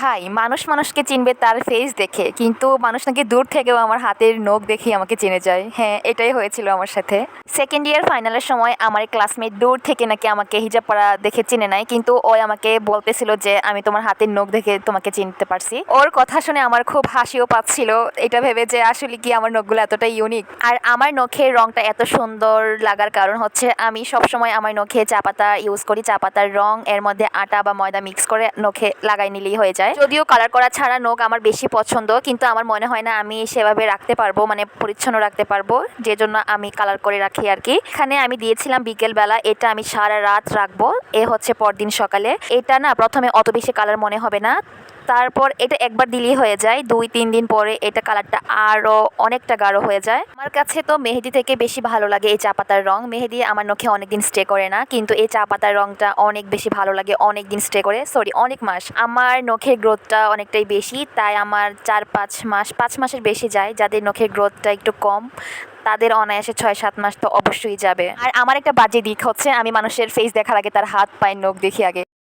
ভাই মানুষ মানুষকে চিনবে তার ফেস দেখে, কিন্তু মানুষ নাকি দূর থেকেও আমার হাতের নখ দেখেই আমাকে চিনে যায়। হ্যাঁ, এটাই হয়েছিল আমার সাথে। সেকেন্ড ইয়ার ফাইনালের সময় আমার ক্লাসমেট দূর থেকে নাকি আমাকে হিজাব পরা দেখে চিনে নাই, কিন্তু ওই আমাকে বলতেছিল যে আমি তোমার হাতের নখ দেখে তোমাকে চিনতে পারছি। ওর কথা শুনে আমার খুব হাসিও পাচ্ছিল, এটা ভেবে যে আসলে কি আমার নখগুলো এতটা ইউনিক। আর আমার নখের রংটা এত সুন্দর লাগার কারণ হচ্ছে আমি সবসময় আমার নখে চা পাতা ইউজ করি। চা পাতার রং এর মধ্যে আটা বা ময়দা মিক্স করে নখে লাগাই নিলেই হয়ে যায়। যদিও কালার করা ছাড়া নখ আমার বেশি পছন্দ, কিন্তু আমার মনে হয় না আমি সেভাবে রাখতে পারবো, মানে পরিচ্ছন্ন রাখতে পারবো, যে জন্য আমি কালার করে রাখি আর কি। এখানে আমি দিয়েছিলাম বিকেলবেলা, এটা আমি সারা রাত রাখবো। এ হচ্ছে পরদিন সকালে। এটা না প্রথমে অত বেশি কালার মনে হবে না, তারপর এটা একবার দিলেই হয়ে যায়। 2-3 দিন পরে এটা কালারটা আরও অনেকটা গাঢ় হয়ে যায়। আমার কাছে তো মেহেদি থেকে বেশি ভালো লাগে এই চা পাতার রং। মেহেদি আমার নখে অনেকদিন স্টে করে না, কিন্তু এই চা পাতার রংটা অনেক বেশি ভালো লাগে, অনেক দিন স্টে করে, অনেক মাস। আমার নখের গ্রোথটা অনেকটাই বেশি, তাই আমার 5 মাসের বেশি যায়। যাদের নখের গ্রোথটা একটু কম তাদের অনায়াসে 6-7 মাস তো অবশ্যই যাবে। আর আমার একটা বাজে দিক হচ্ছে আমি মানুষের ফেস দেখার আগে তার হাত পায়ের নখ দেখি আগে।